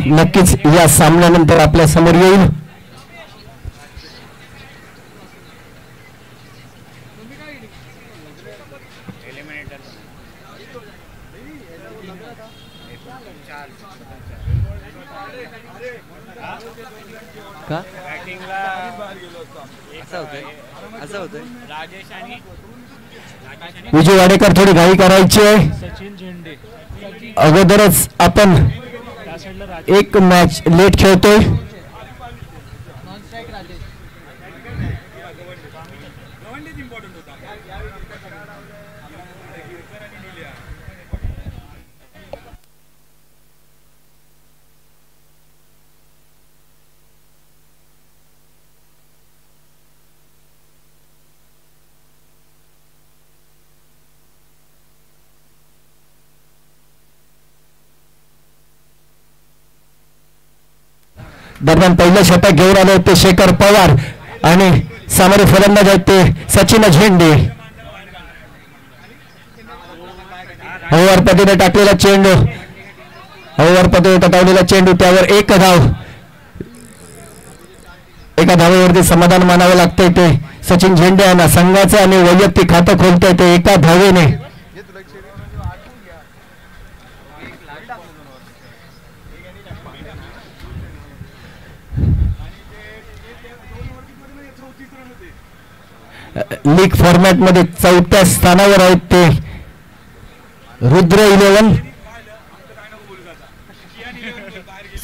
नक्कीच या सामन्यानंतर आपल्या समोर येईल. विजय वाडेकर थोडी घाई करायची आहे. अगोदरच आपण एक मॅच लेट खेळतोय. दरम्यान पहिलं षटक घेऊन आले ते शेखर पवार आणि सामोरे फलंदाज आहेत ते सचिन झेंडे. हळूवार पद्धतीने टाकलेला चेंडू, हळूवार पद्धतीने टाकलेला चेंडू, त्यावर एक धाव. एका धावेवरती समाधान मानावं लागतंय ते सचिन झेंडे यांना. संघाचं आणि वैयक्तिक खातं खोलतंय ते एका धावेने. लीग फॉर्मॅट मध्ये 4थ्या स्थानावर आहेत ते रुद्र 11.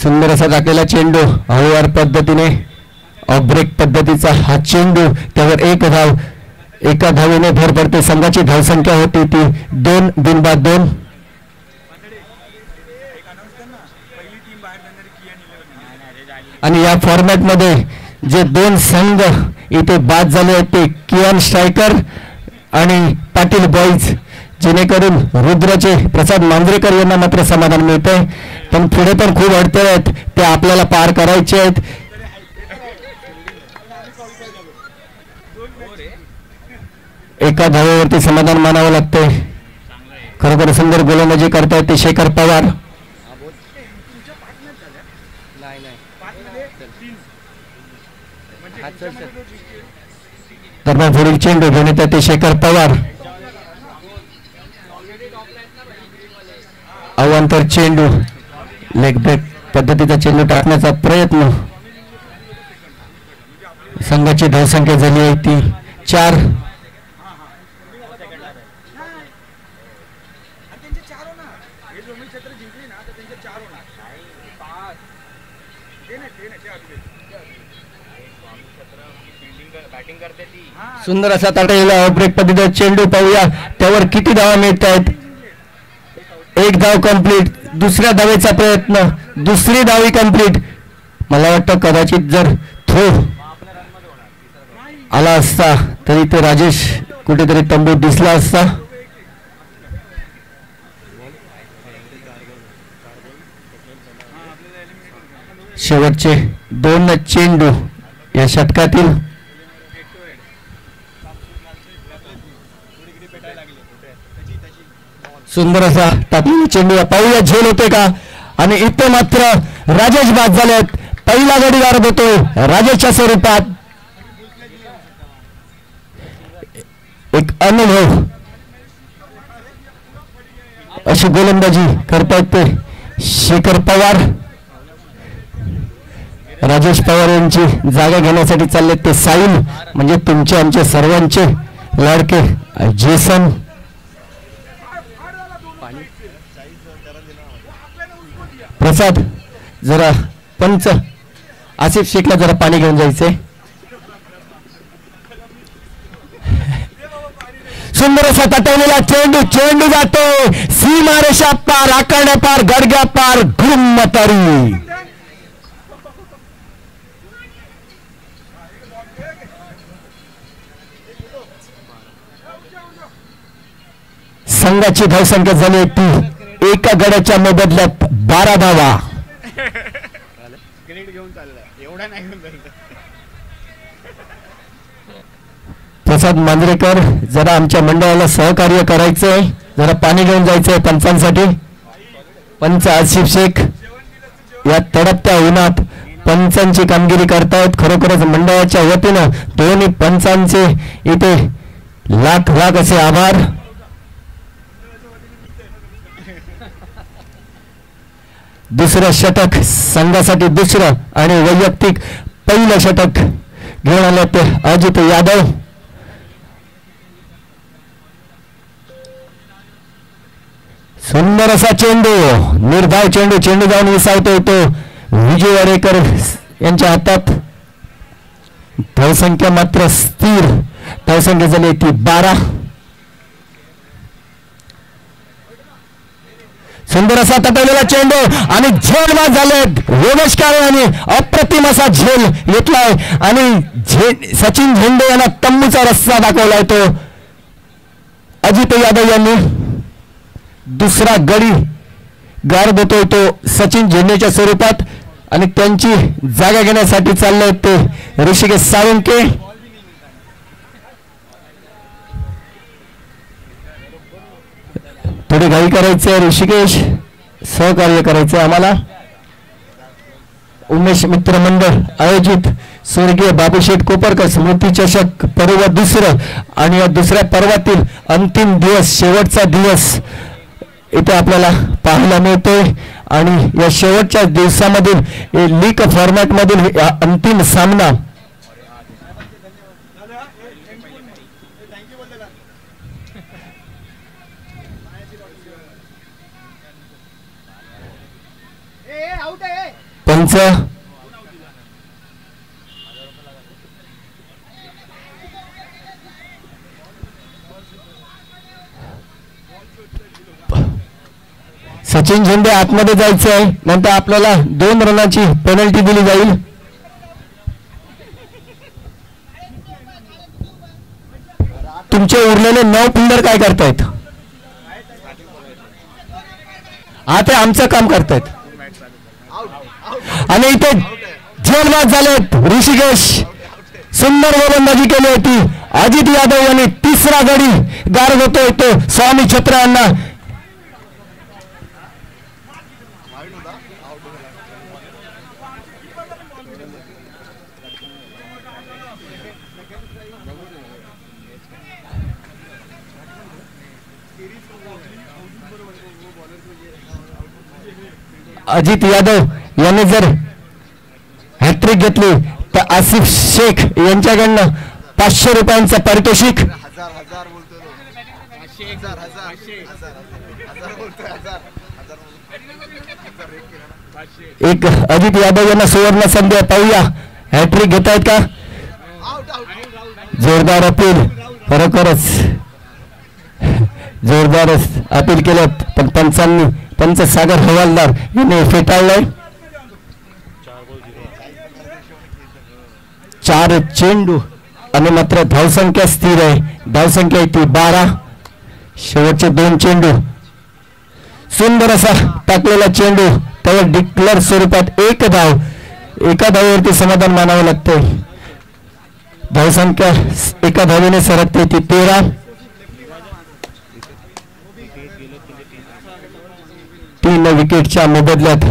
सुंदर असा टाकलेला चेंडू, हळूवार पद्धतीने ऑफ ब्रेक पद्धतीचा हा चेंडू, त्यावर एक धाव. एका धावेने भर पडते. संघाची धावसंख्या होती ती 2 बिनबाद 2. आणि या फॉर्मॅट मध्ये जे 2 संघ इथे बाद झाले आहेत ते कियान स्ट्रायकर आणि पाटील बॉईज, जेणेकरून रुद्राचे प्रसाद मांजरेकर यांना मात्र समाधान मिळतंय. पण पुढे पण खूप अडथळे आहेत, ते आपल्याला पार करायचे आहेत. एका धावेवरती समाधान मानावं लागतंय. खरोखर सुंदर गोलंदाजी करतायत ते शेखर पवार. दरम्यान पुढील चेंडू घेऊन येतात ते शेखर पवार. अवांतर चेंडू, लेग ब्रेक पद्धतीचा चेंडू टाकण्याचा प्रयत्न. संघाची धावसंख्या झाली आहे ती 4. सुंदर असा टाकलेला ब्रेक पद्धतीचा चेंडू पाहूया त्यावर किती धावा मिळत आहेत. एक धाव कंप्लीट. दुसऱ्या धावेचा प्रयत्न, दुसरी धावी कंप्लीट. मला वाटतं कदाचित जर थ्रो आला असता तरी ते राजेश कुठेतरी तंबूत दिसला असता. शेवटचे 2 चेंडू या षटकातील. सुंदर असा टाकलेला चेंडू पाहूया झेल होते का. आणि इथे मात्र राजेश बाद झालेत. पहिला गडी गारद होतोय राजेशच्या स्वरूपात. एक अनुभव अशी गोलंदाजी करतायत ते शेखर पवार. राजेश पवार यांची जागा घेण्यासाठी चाललेत ते साईल, म्हणजे तुमचे आमचे सर्वांचे लाडके जेसन. प्रसाद जरा पंच आसिफ शेखला जरा पाणी घेऊन जायचंय. सुंदर असा तटवलेला चेंडू, चेंडू जातो सीमारेषा पार, आखाड्या पार, गडग्या पार, घुम तरी. संघाची धावसंख्या झाली ती एका गड्याच्या मोबदल्यात 12 धावा. प्रसाद मांजरेकर जरा आमच्या मंडळाला सहकार्य करायचंय, जरा पाणी घेऊन जायचंय पंचांसाठी. पंच आसिफ शेख या तडपत्या उन्हात पंचांची कामगिरी करतायत. खरोखरच मंडळाच्या वतीनं दोन्ही पंचांचे इथे लाख लाख असे आभार. दुसरं षटक संघासाठी दुसरं आणि वैयक्तिक पहिलं षटक घेऊन आले ते अजित यादव. सुंदर असा चेंडू, निर्धाव चेंडू, चेंडू जाऊन विसावतो तो विजय वाडेकर यांच्या हातात. धावसंख्या मात्र स्थिर, धावसंख्या झाली ती 12. सुंदर असा तटवलेला चेंडू आणि झेल बाद झाले. योगेश काळे यांनी अप्रतिम असा झेल घेतलाय आणि सचिन झेंडे यांना तंबूचा रस्ता दाखवलाय. तो अजित यादव यांनी दुसरा गडी गार देतोय तो सचिन झेंडेच्या स्वरूपात आणि त्यांची जागा घेण्यासाठी चालले ते ऋषिकेश साळुंके. थोडी घाई करायचं ऋषिकेश, सहकार्य करायचं आम्हाला. उमेश मित्र मंडळ आयोजित स्वर्गीय बाबूशेठ कोपरकर स्मृती चषक पर्व दुसरं आणि या दुसऱ्या पर्वातील अंतिम दिवस, शेवटचा दिवस इथे आपल्याला पाहायला मिळतोय. आणि या शेवटच्या दिवसामधील लीग फॉर्मॅट मधील अंतिम सामना पंच सचिन झेंडे आतमध्ये जायचं आहे. नंतर आपल्याला 2 रनाची पेनल्टी दिली जाईल. तुमचे उरलेले 9 फिल्डर काय करतायत? आता आमचं काम करतायत आणि इथे झेलबाद झालेत. ऋषिकेश सुंदर गोलंदाजी केली होती. अजित यादव यांनी तिसरा गडी गार होतोय तो स्वामी छत्र यांना. अजित यादव यांनी जर हॅट्रिक घेतली तर आसिफ शेख यांच्याकडनं 500 रुपयांचं पारितोषिक. एक अजित यादव यांना सुवर्ण संधी. पाहूया हॅट्रिक घेत आहेत का? जोरदार अपील, खरोखरच जोरदार अपील केलं पण पंचांनी, पंच सागर हवालदार यांनी फेटाळलंय. 4 चेंडू आणि मात्र धावसंख्या स्थिर आहे. धावसंख्या ती 12. शेवटचे 2 चेंडू. सुंदर असा टाकलेला चेंडू, त्यावर डिक्लेअर स्वरूपात 1 धाव. एका धावेवरती समाधान मानावं लागतंय. धावसंख्या एका धावेने सरकते ती 13. 3 विकेटच्या मोबदल्यात.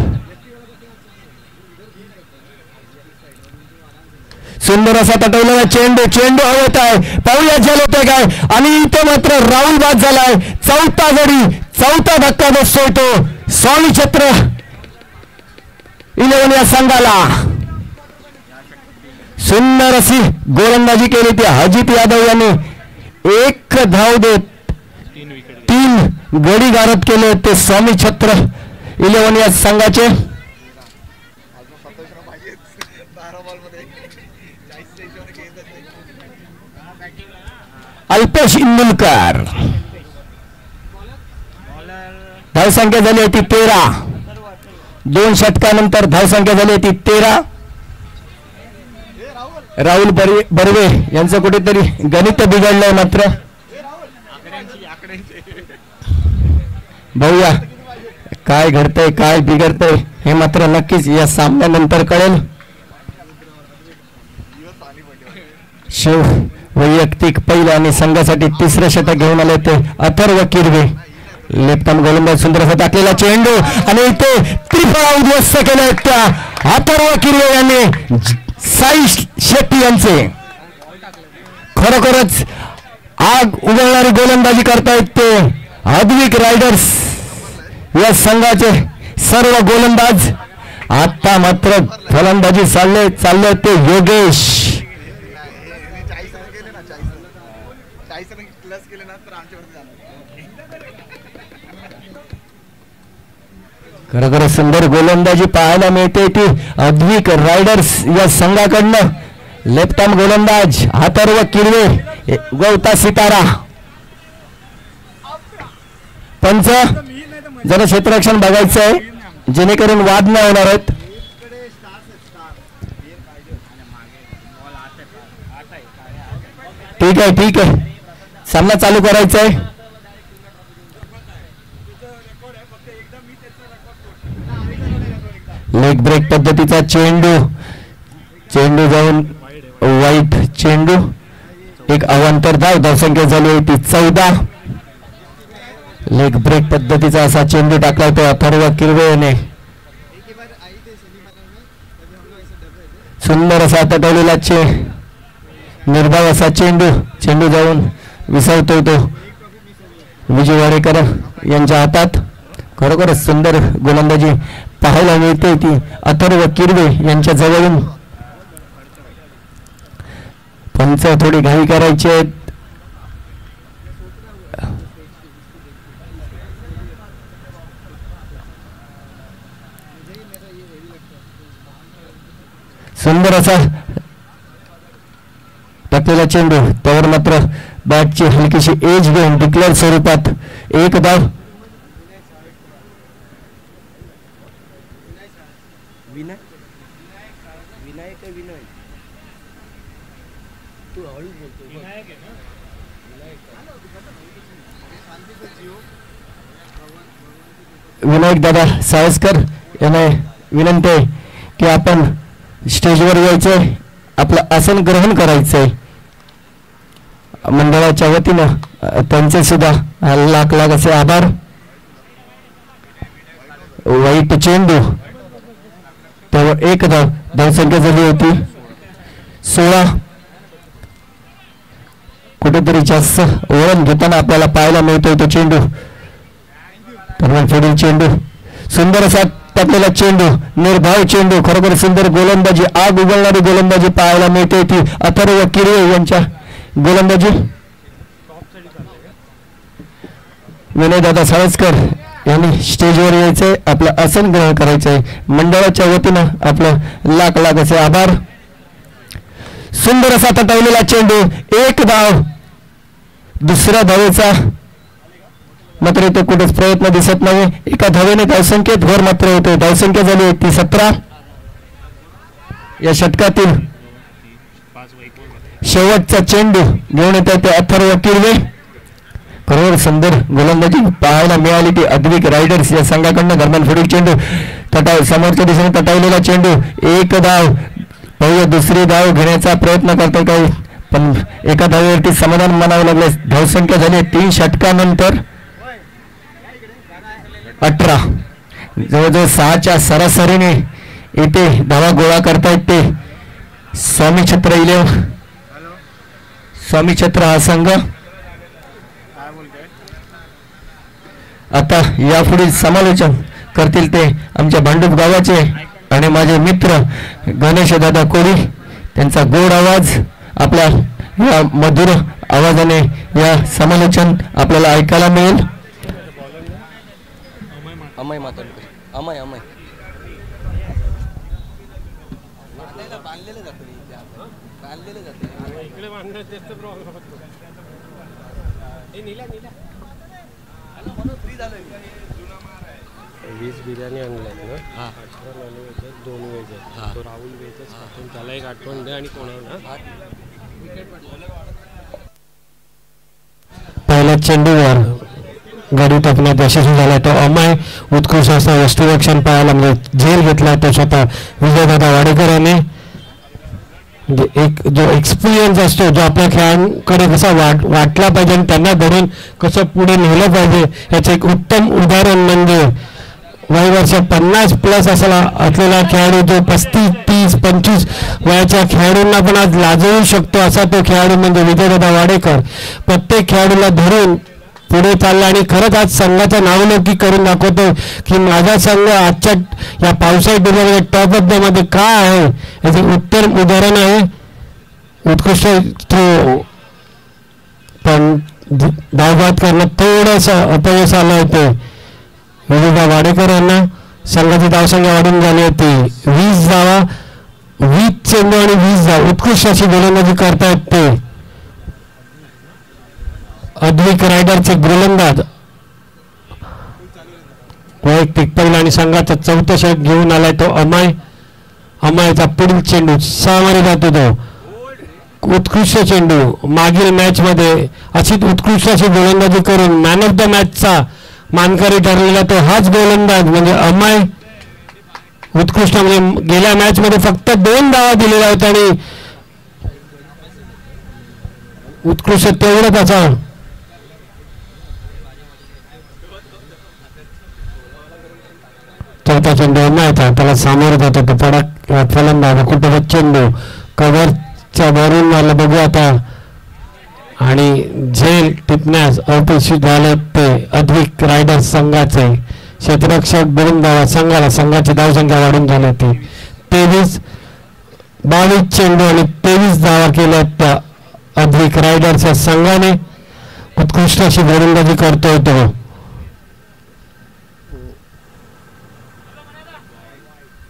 सुंदर असा तटवलेला चेंडू, चेंडू हवेत आहे. पाहूया झेल होते काय. आणि इथे मात्र राहुल बाद झालाय. 4था गडी, 4था धक्का बसतोय तो स्वामी छत्र 11 या संघाला. सुंदर अशी गोलंदाजी केली ती अजित यादव यांनी. 1 धाव देत 3 गडी गारद केले ते स्वामी छत्र 11 या संघाचे. अल्पेश इंदुलकर. धावसंख्या झाली ती 13. 2 षटकानंतर धावसंख्या झाली ती 13. राहुल बर्वे यांचं कुठेतरी गणित बिघडलंय मात्र. बघूया काय घडतंय, काय बिघडतंय हे मात्र नक्कीच या सामन्यानंतर कळेल. शिव वैयक्तिक पहिलं आणि संघासाठी 3रं षटक घेऊन आले ते अथर्व किरवे. लेफ्ट आर्म गोलंदाज सुंदर असा टाकलेला चेंडू आणि इथे त्रिफळा उद्ध्वस्त केल्या त्या अथर्व किरवे यांनी साई शेट्टी यांचे. खरोखरच आग उघडणारी गोलंदाजी करतायत ते अद्विक रायडर्स या संघाचे सर्व गोलंदाज. आता मात्र फलंदाजी चालले ते योगेश. खरोखर सुंदर गोलंदाजी पाहायला मिळते ती अद्विक रायडर्स या संघाकडनं. लेफ्ट आर्म गोलंदाज अथर्व किरवे गौता सितारा. पंच जरा क्षेत्ररक्षण बघायचं आहे जेणेकरून वाद न होणार आहेत. ठीक आहे सामना चालू करायचा आहे. लेग ब्रेक पद्धतीचा चेंडू जाऊन वाईट चेंडू. एक अवांतर धावसंख्या झाली होती 14. लेग ब्रेक पद्धतीचा असा चेंडू टाकला होता अथर्व किरवे याने. सुंदर असा तटवलेला निर्धाव असा चेंडू जाऊन विसरतोय तो विजय वारेकर यांच्या हातात. खरोखरच सुंदर गोलंदाजी पाहायला मिळते ती अथर्व किरवे यांच्या जवळून. पंच थोडी घाई करायची आहेत. सुंदर असा टाकलेला चेंडू त्यावर मात्र बॅटची हलकीशी एज घेऊन डिक्लेअर स्वरूपात 1 धाव. विनायक दादा साळसकर यांना विनंती आहे की आपण स्टेजवर यायचंय, आपलं आसन ग्रहण करायचंय. मंडळाच्या वतीनं त्यांचे सुद्धा लाख असे आभार. वाईट चेंडू त्यावर 1 धावसंख्या झाली होती 16. कुठेतरी जास्त वळण घेताना आपल्याला पाहायला मिळतोय तो चेंडू. पुढील चेंडू सुंदर असा टाकलेला चेंडू निर्धाव चेंडू. खरोखर सुंदर गोलंदाजी आग उघडणारी गोलंदाजी पाहायला मिळते ती अथर्व किरवे यांच्या गोलंदाजी. विनय दादा साळसकर यांनी स्टेजवर यायचंय, आपलं आसन ग्रहण करायचंय. मंडळाच्या वतीनं आपलं लाख असे आभार. सुंदर असा तटवलेला चेंडू 1 धाव. दुसऱ्या धावेचा मात्र इथे कुठेच प्रयत्न दिसत नाही. एका धावेने धावसंख्येत भर मात्र होते. धावसंख्या झाली होती 17. या षटकातील शेवटचा चेंडू घेऊन येत ते अथर्व किरवे. खरोखर सुंदर गोलंदाजी पाहायला मिळाली ती अद्विक रायडर्स या संघाकडनं. दरम्यान पुढील चेंडू समोरच्या दिशेने तटावलेला चेंडू 1 धाव. पाहूया दुसरी धाव घेण्याचा प्रयत्न करतो काही, पण एका धावेवरती समाधान मानावं लागलं. धावसंख्या झाली 3 षटकानंतर 18. जवळजवळ 6च्या सरासरीने इथे धावा गोळा करतायत ते स्वामी छत्र हा संघ. आता यापुढील समालोचन करतील ते आमच्या भांडूप गावाचे आणि माझे मित्र गणेश दादा कोळी. त्यांचा गोड आवाज, आपल्या या मधुर आवाजाने या समालोचन आपल्याला ऐकायला मिळेल. अमय मातोंडकर अमय वीस बिर्याणी आणल्यात ना. 18 नॉन व्हेज आहेत, 2 व्हेज आहेत. तो राहुल व्हेजच खातो, त्याला एक आठवण दे. आणि कोणाला पहिल्या चेंडूवर गाडी टाकण्यात यशस्वी झाला. तो अमय उत्कृष्ट असा वस्तुरक्षण पाहायला म्हणजे झेल घेतला तो स्वतः विजयदादा वाडेकर याने. म्हणजे एक जो एक्सपिरियन्स असतो जो आपल्या खेळांकडे कसा वाटला पाहिजे आणि त्यांना धरून कसं पुढे नेलं पाहिजे याचं एक उत्तम उदाहरण म्हणजे वय वर्ष 50+ असलेला खेळाडू जो 35, 30, 25 वयाच्या खेळाडूंना पण आज लाजवू शकतो असा तो खेळाडू म्हणजे विजयदादा वाडेकर. प्रत्येक खेळाडूला धरून पुढे चालला आणि खरंच आज संघाचा नावलौकिक करून दाखवतो की माझा संघ आजच्या या पावसाळी टुर्नामेंट टॉप ऑफ द मध्ये का आहे याचे उत्तम उदाहरण आहे. उत्कृष्ट थ्रो पण धावबाद करणं थोडंसं अपयश आलं होतं. विजयदा वाडेकर यांना संघाची धावसंख्या वाढून झाली होती. 20 धावा, 20 चेंडू आणि 20 धाव. उत्कृष्ट अशी गोलंदाजी करतायत ते अद्विक रायडरचे गोलंदाज. वैयक्तिक पहिला आणि संघाचा 4थं षटक घेऊन आलाय तो अमय. अमयचा पुढील चेंडू सामोरे जातो तो उत्कृष्ट चेंडू. मागील मॅच मध्ये अशीच उत्कृष्ट अशी गोलंदाजी करून मॅन ऑफ द मॅचचा मानकरी ठरलेला तो हाच गोलंदाज म्हणजे अमय. उत्कृष्ट म्हणजे गेल्या मॅच मध्ये फक्त 2 धावा दिलेल्या होत्या आणि उत्कृष्ट तेवढंच असा चौथा चेंडू अमयचा त्याला सामोरं जातो तो पडक फलंदाज. कुठं चेंडू कव्हरच्या भरून मारला बघू आता आणि झेल टिपण्यास अपयशी झाले ते अद्विक रायडर्स संघाचे क्षेत्ररक्षक 2 धावा. संघाची धावसंख्या वाढून झाली होती 22 चेंडू आणि 23 धावा केल्या त्या अद्विक रायडर्सच्या संघाने. उत्कृष्ट अशी गोलंदाजी करतोय तो.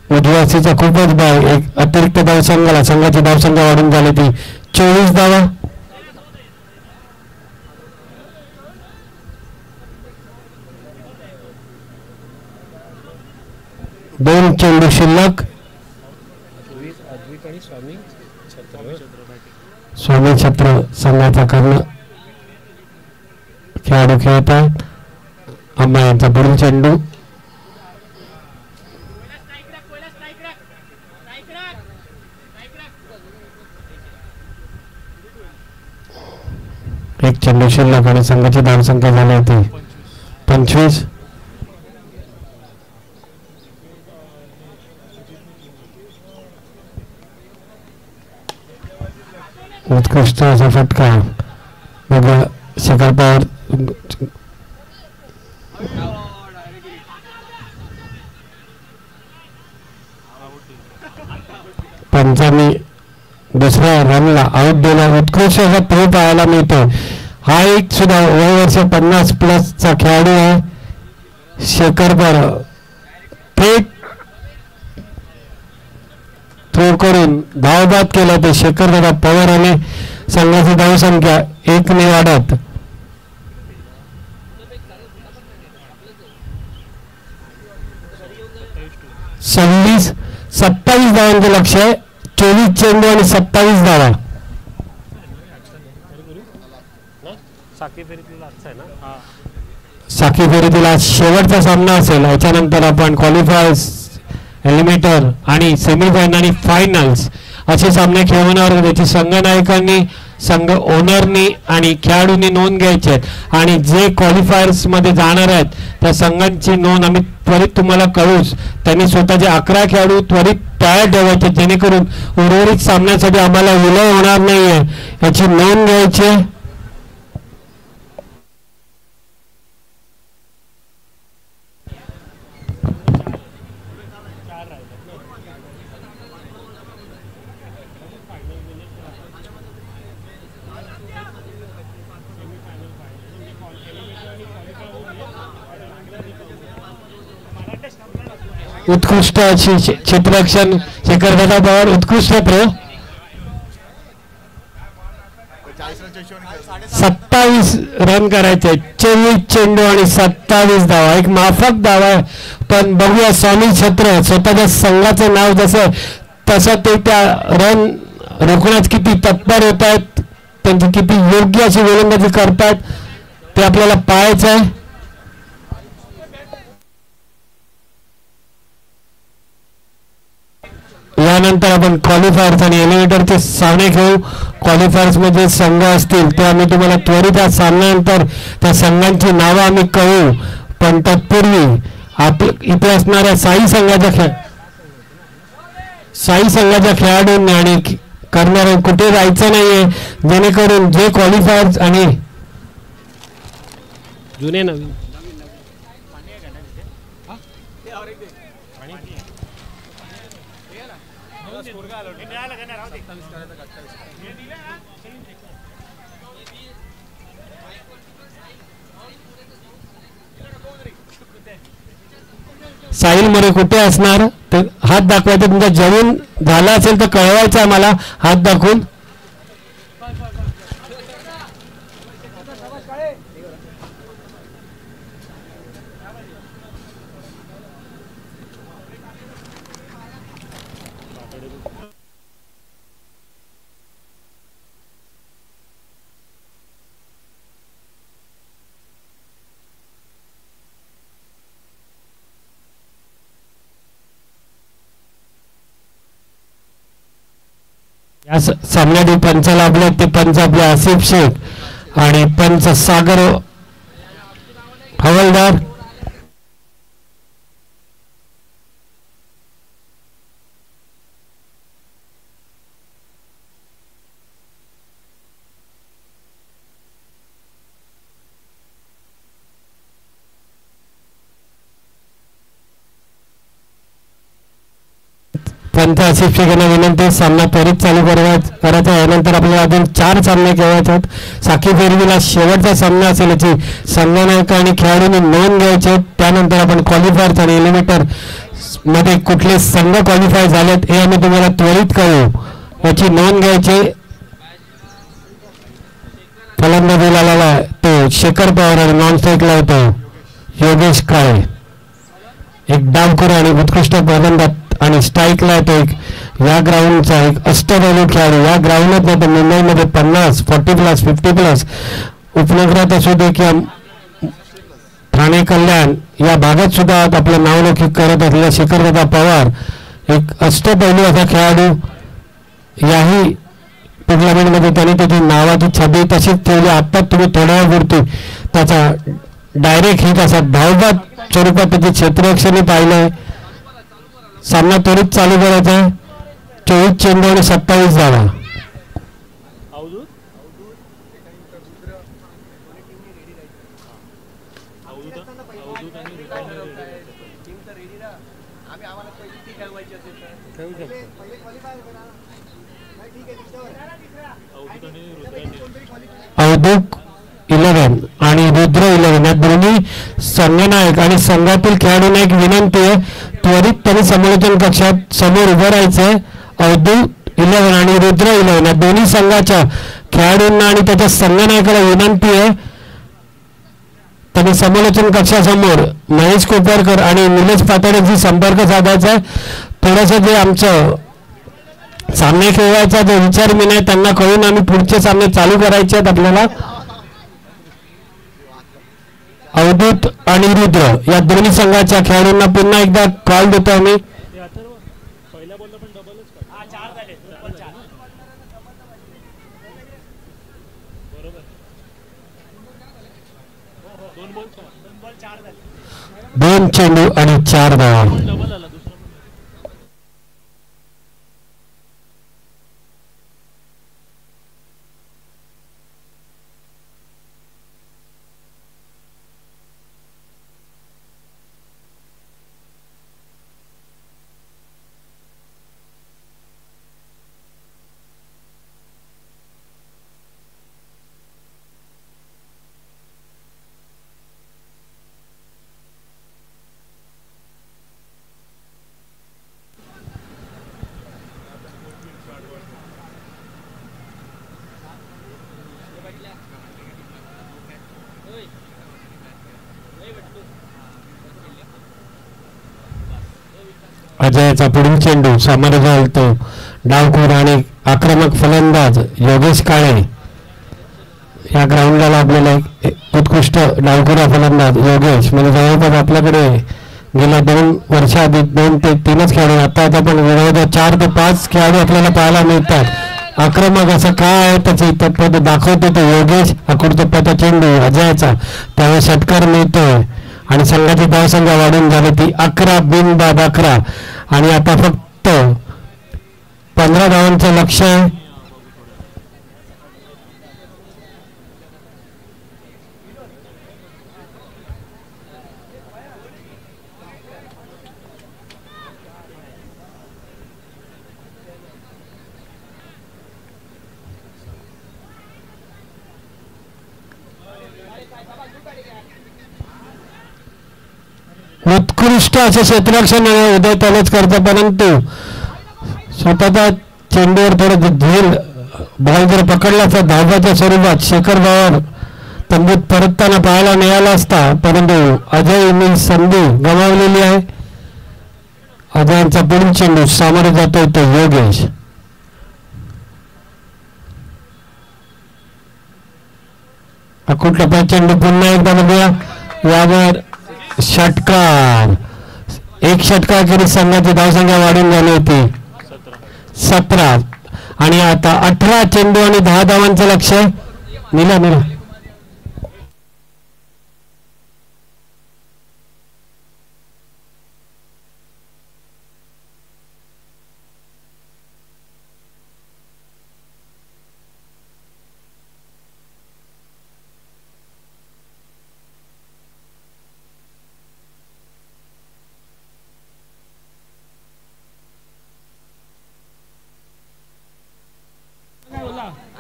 उजव्यासीचा खूपच बाय एक अतिरिक्त धाव संघाची धावसंख्या वाढून झाली ती 24 धावा. 2 चेंडू शिल्लक. स्वामी छत्र संघाचा कर्ण खेळाडू खेळत आहेत. अम्मा यांचा पुढील चेंडू एक चेंडू शिल्लक आणि संघाची धावसंख्या झाली होती 25. उत्कृष्ट असा फटका बघा शिखर पवार. पंचांनी दुसऱ्या रनला आउट दिला. उत्कृष्ट असा थ्रो पाहायला मिळतो. हा एक सुद्धा वय वर्ष 50+ खेळाडू आहे. शेखर पवार थेट थ्रो करून धावबाद केला ते शेखरदादा पवार आणि संघाची धावसंख्या 1 ने वाढत 27 धावांचे लक्ष्य आहे. 24 चेंडू आणि 27 धावा. साखी फेरीतील आज शेवटचा सामना असेल. याच्यानंतर आपण क्वालिफायर्स, एलिमिनेटर आणि सेमीफायनल आणि फायनल्स असे सामने खेळवणार आहोत. त्याची संघ नायकांनी, संघ ओनरनी आणि खेळाडूंनी नोंद घ्यायची आहे आणि जे क्वालिफायर्स मध्ये जाणार आहेत त्या संघांची नोंद आम्ही त्वरित तुम्हाला कळूच. त्यांनी स्वतःचे 11 खेळाडू त्वरित तयार ठेवायचे जेणेकरून उर्वरित सामन्यासाठी आम्हाला विलय होणार नाहीये याची नोंद घ्यायची. उत्कृष्ट अशी क्षेत्ररक्षण शेखरदादा पवार. उत्कृष्ट थ्रो. 27 रन करायचे. 24 चेंडू आणि 27 धावा. एक माफक धावा आहे पण बघूया स्वामी छत्र स्वतःच्या संघाचं नाव जसं तसं ते त्या रन रोखण्यास किती तत्पर होत आहेत, त्यांची किती योग्य अशी गोलंदाजी करतात ते आपल्याला पाहायचं आहे. त्यानंतर आपण क्वालिफायर्स आणि एलिव्हेटरचे सामने घेऊ. क्वालिफायर्स मध्ये संघ असतील ते आम्ही तुम्हाला त्वरित या सामन्यानंतर त्या संघांची नावं आम्ही कळवू. पण तत्पूर्वी इथे असणाऱ्या साई संघाच्या खेळाडूंनी आणि करणारे कुठे जायचं नाहीये, जेणेकरून जे क्वालिफायर्स आणि जुने नवीन साहिल मध्ये कुठे असणार ते हात दाखवायचे. तुमचा जेवण झाला असेल तर कळवायचं आम्हाला हात दाखवून. या सामन्यातील पंचाला आपले ते पंच आपले आसिफ शेख आणि पंच सागर हवालदार. पंच आसिफ शेखांना विनंती सामना त्वरित चालू करायचा. यानंतर आपल्याला अजून 4 सामने खेळायचे आहेत. साखळी फेरीला शेवटचा सामना असेल याची संघनायक आणि खेळाडूंनी नोंद घ्यायचे. त्यानंतर आपण क्वालिफायर्स आणि एलिव्हेटर मध्ये कुठले संघ क्वालिफाय झालेत हे आम्ही तुम्हाला त्वरित कळवू. याची नोंद घ्यायची. फलंदाजीला आलेला तो शेखर पवार आणि नॉन स्ट्राईकला होतो योगेश काळे. एक डावखोर आणि उत्कृष्ट फलंदाज आणि स्ट्राईकला येतो एक या ग्राउंडचा एक अष्टपैलू खेळाडू. या ग्राउंडात नाही तर मुंबईमध्ये 50, 40+, 50+ उपनगरात असू दे किंवा ठाणे कल्याण या भागात सुद्धा आपलं नावलौकिक करत असलेला शेखरदादा पवार एक अष्टपैलू असा खेळाडू. याही टुर्नामेंटमध्ये त्याने त्याची नावाची छबी तशीच ठेवली. आता तुम्ही थोड्या वेळापुरती त्याचा डायरेक्ट हिट असा धावबाद स्वरूपात त्याची क्षेत्ररक्षणे पाहिलंय. सामना त्वरित चालू करायचा आहे. 24 चेंडू आणि 27 धावा. अवधूत 11 आणि रुद्र 11 या दोन्ही संघनायक आणि संघातील खेळाडूंना एक विनंती आहे. त्वरित त्यांनी समालोचन कक्षात समोर उभं राहायचंय. अवधूत 11 आणि रुद्र 11 या दोन्ही संघाच्या खेळाडूंना आणि त्याच्या संघनायकाला विनंती आहे त्यांनी समालोचन कक्षासमोर महेश कोपरकर आणि निलेश पातळेशी संपर्क साधायचा आहे. थोडंसं जे आमचं सामने खेळवायचा जो विचार मी नाही त्यांना कळून आम्ही पुढचे सामने चालू करायचे आहेत. आपल्याला अवधूत आणि रुद्र या दोन्ही संघाच्या खेळाडूंना पुन्हा एकदा कॉल देतो आम्ही. दोन चेंडू आणि 4 धावा. अजयचा पुढील चेंडू सामोरे घालतो डावखोर आणि आक्रमक फलंदाज योगेश काळे. या ग्राउंडला आपल्याला उत्कृष्ट डावखोरा फलंदाज योगेश म्हणजे जवळपास आपल्याकडे गेल्या 2 वर्षाआधी 2 ते 3च खेळाडू, आता पण विरोधात 4 ते 5 खेळाडू आपल्याला पाहायला मिळतात. आक्रमक असं काय आहे त्याची तत्परता दाखवतो तो योगेश. अकुर्तप्पाचा चेंडू अजयचा, त्यावेळेस षटकार मिळतोय आणि संघाची धावसंख्या वाढून झाली ती 11 बिनबाद 11 आणि आता फक्त 15 धावांचं लक्ष आहे. उत्कृष्ट असं क्षेत्ररक्षण उदय त्यालाच करतं, परंतु स्वतःचा चेंडूवर थोडं धीर बॉल जर पकडला तर धावाच्या स्वरूपात शेखर पवार तंबूत परतताना पाहायला मिळाला असता, परंतु अजय संधी गमावलेली आहे. अजयचा पुढील चेंडू सामोरे जातोय तो योगेश. कुठला चेंडू पुन्हा एकदा बघूया, यावर षटकार. एक षटकार करीत संघाची धावसंख्या वाढून झाली होती 17 आणि आता 18 चेंडू आणि 10 धावांचं लक्ष. निला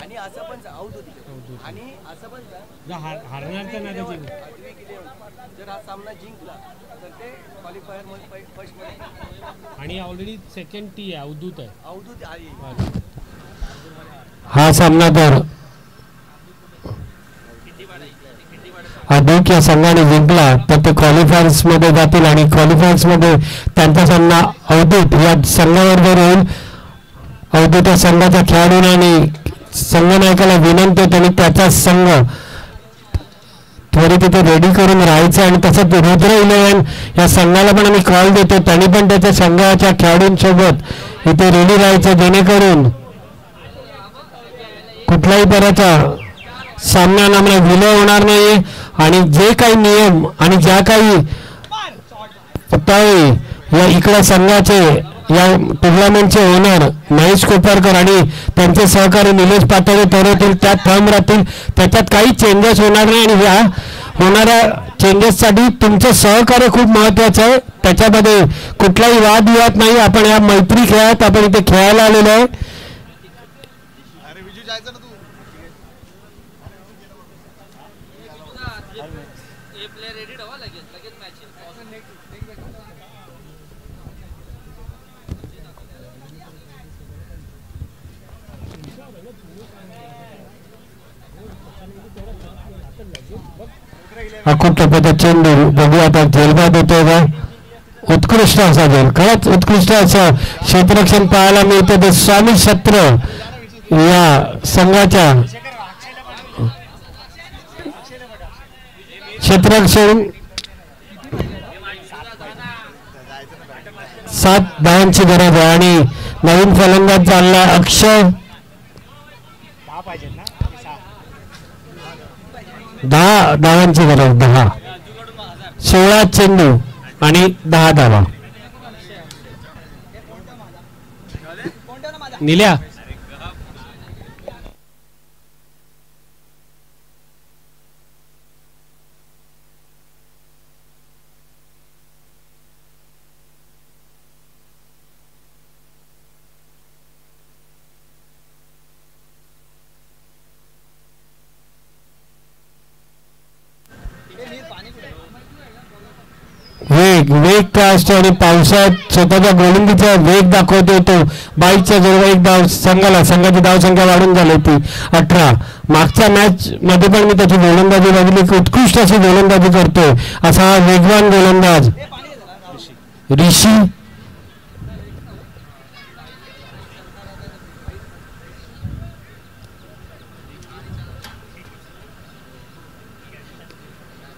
आणि असं पण आऊट होती आणि असं पण हारणार तर नाही जर हा सामना जिंकला तर ते क्वालिफायर मध्ये फर्स्ट मध्ये आणि ऑलरेडी सेकंड टी आहे, अवधूत आहे. अवधूत हा सामना तर अधिक या संघाने जिंकला तर ते क्वालिफायर्स मध्ये जातील आणि क्वालिफायर्स मध्ये त्यांचा सामना अवधूत या संघावर जर होईल. अवधूत या संघाच्या खेळाडूंना आणि संघनायकाला विनंती होती आणि त्याचा संघ त्वरित तिथे रेडी करून राहायचं आणि तसंच रुद्र 11 या संघाला पण आम्ही कॉल देतो, त्यांनी पण त्याच्या संघाच्या खेळाडूंसोबत इथे रेडी राहायचं जेणेकरून कुठलाही प्रकारचा सामना आम्हाला विलय होणार नाही आणि जे काही नियम आणि ज्या काही या इकडे संघाचे या टुर्नामेंटचे ओनर महेश कोपरकर आणि त्यांचे सहकारी निलेश पातळे ठरवतील त्या थंब राहतील, त्याच्यात काही चेंजेस होणार नाही आणि या होणाऱ्या चेंजेससाठी तुमचं सहकार्य खूप महत्त्वाचं आहे. त्याच्यामध्ये कुठलाही वादविवाद नाही. आपण या मैत्री खेळात आपण इथे खेळायला आलेलो आहे. अकुटपचा चेंडू बघूया आता जेलबाद होतोय का. उत्कृष्ट असा जेल, खरंच उत्कृष्ट असं क्षेत्ररक्षण पाहायला मिळतं. ते स्वामी छत्र या संघाच्या क्षेत्ररक्षण 7 धावांची गरज आहे आणि नवीन फलंदाज चालला अक्षय. 10 धावांची गरज, 10 16 चेंडू आणि 10 धावा. निल्या वेग काय असतो आणि पावसात स्वतःच्या गोलंदाजीचा वेग दाखवतो तो. 22च्या जोरावर एक धाव संघाची धावसंख्या वाढून झाली होती 18. मागच्या मॅच मध्ये पण मी त्याची गोलंदाजी बघितली की उत्कृष्ट अशी गोलंदाजी करतोय असा हा वेगवान गोलंदाज ऋषी.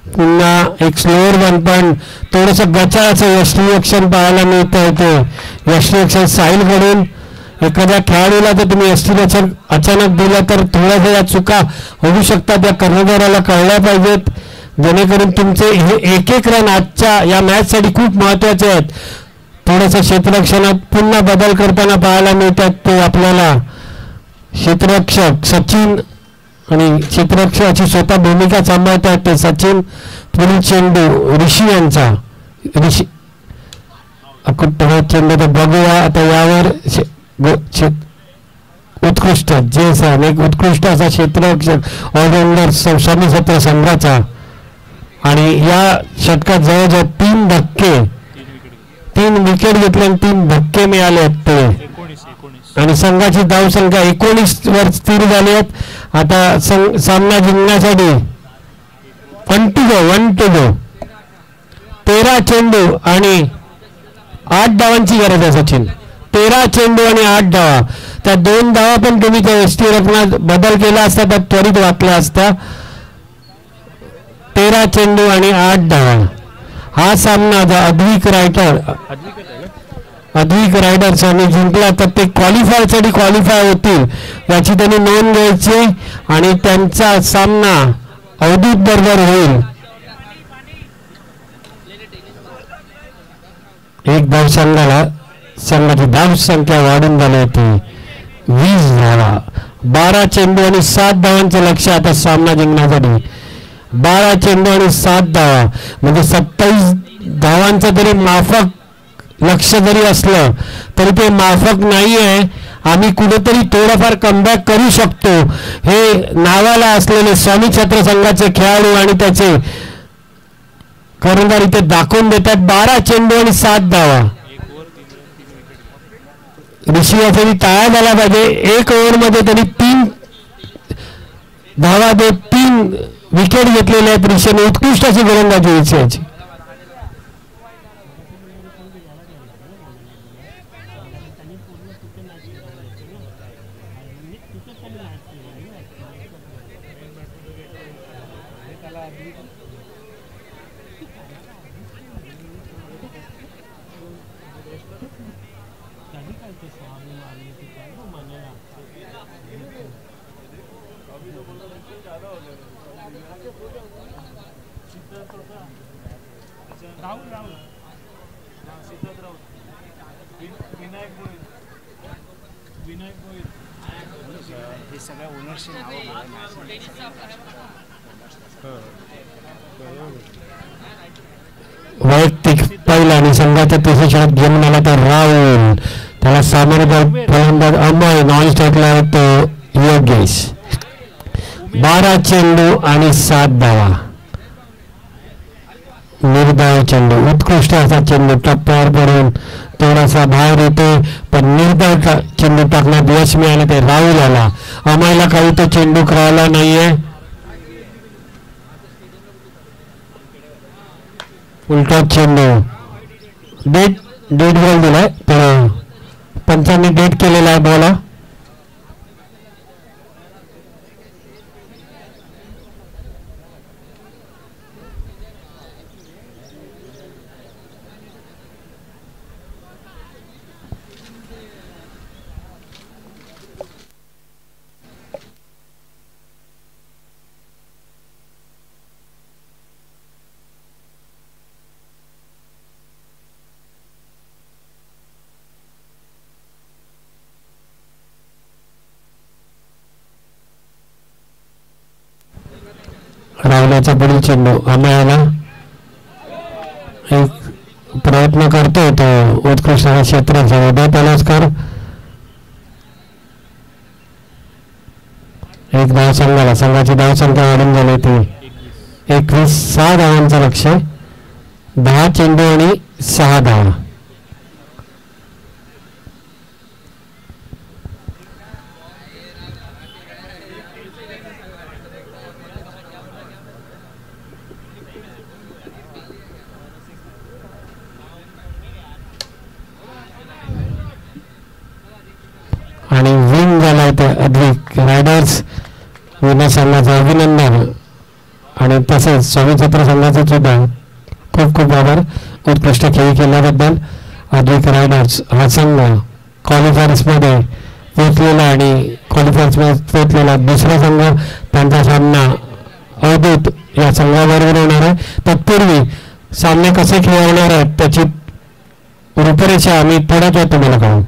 पुन्हा एक स्लोअर वन पण थोडंसं गचाळाचं यष्टिरक्षण पाहायला मिळतं इथे. यष्टिरक्षण साहिलकडून एखाद्या खेळाडूला जर तुम्ही यष्टिरक्षण अचानक दिलं तर थोड्याशा या चुका होऊ शकतात, या कर्णधाराला कळल्या पाहिजेत, जेणेकरून तुमचे हे एक एक रन आजच्या या मॅचसाठी खूप महत्त्वाचे आहेत. थोडंसं क्षेत्ररक्षणात पुन्हा बदल करताना पाहायला मिळतात. ते आपल्याला क्षेत्ररक्षक सचिन आणि क्षेत्ररक्षकाची स्वतः भूमिका सांभाळतात ते सचिन. पुढील चेंडू ऋषी यांचा. ऋषी चेंडू तर बघूया आता यावर. उत्कृष्ट जे सर एक उत्कृष्ट असा क्षेत्ररक्षक ऑलराऊंडर सत्र संघाचा. आणि या षटकात जवळजवळ 3 धक्के 3 विकेट घेतले आणि 3 धक्के मिळाले आहेत ते. आणि संघाची धावसंख्या 19 वर स्थिर झाली आहेत. आता सामना जिंकण्यासाठी 1 to go 13 चेंडू आणि 8 धावांची गरज आहे सचिन. 13 चेंडू आणि 8 धावा. त्या 2 धावा पण तुम्ही त्या यष्टिरक्षणात बदल केला असता तर त्वरित वाचला असता. 13 चेंडू आणि 8 धावा. हा सामना अद्विक रायडर्स यांनी जिंकला तर ते क्वालिफायसाठी क्वालिफाय होतील याची त्यांनी नोंद घ्यायची. आणि त्यांचा सामना अवधूत बरोबर होईल. एक धावसंघाला संघाची धाव संख्या वाढून झाली होती 20 धावा. 12 चेंडू आणि 7 धावांचं लक्ष आता सामना जिंकण्यासाठी. 12 चेंडू आणि 7 धावा म्हणजे 27 धावांचं तरी माफक लक्ष जरी असलं तरी ते माफक नाही आहे. आम्ही कुठेतरी थोडंफार कमबॅक करू शकतो हे नावाला असलेले स्वामी छत्र संघाचे खेळाडू आणि त्याचे कर्णधार इथे दाखवून देतात. 12 चेंडू आणि 7 धावा. ऋषी यासाठी टाळा झाला पाहिजे. 1 ओव्हरमध्ये त्यांनी 3 धावा देत 3 विकेट घेतलेले आहेत. ऋषीने उत्कृष्ट अशी गोलंदाजी ऋषीची. वैयक्तिक पहिला आणि संघाचा तिसरा षटक घेऊन आला तर राहुल. त्याला सामोरे फलंदाज अमय नॉन स्ट्राईकला होतो योगेश. 12 चेंडू आणि 7 धावा. निर्धाव चेंडू उत्कृष्ट असा चेंडू टप्प्यावर पडून थोडासा बाहेर येतो पण निर्धाव चेंडू टाकण्यात यश मिळालं ते राहुल आला. अमयला काही तो चेंडू कळाला नाहीये. उलटा चेंडू डेट बॉल दिलाय तर पंचांनी डेट केलेला आहे बॉल. राहुलाचा पुढील चेंडू अमयाला एक प्रयत्न करतोय तो उत्कृष्ट क्षेत्राचा उदय पलसकर. एक धाव संघाला संघाची धावसंख्या वाढून झाली ती 21. 6 धावांचं लक्ष. 10 चेंडू आणि 6 धावा. आणि विन झाला होता अद्विक रायडर्स. विनय संघाचं अभिनंदन. आणि तसेच स्वामी छत्र संघाचे सुद्धा खूप खूप आभार उत्कृष्ट खेळ केल्याबद्दल. अद्वैत रायडर्स हा संघ क्वालिफायर्समध्ये पोचलेला आणि क्वालिफायर्समध्ये पोचलेला दुसरा संघ, त्यांचा सामना अवधूत या संघाबरोबर होणार आहे. तत्पूर्वी सामने कसे खेळवणार आहेत त्याची रूपरेषा आम्ही थोड्याच वेळात तुम्हाला कळवू.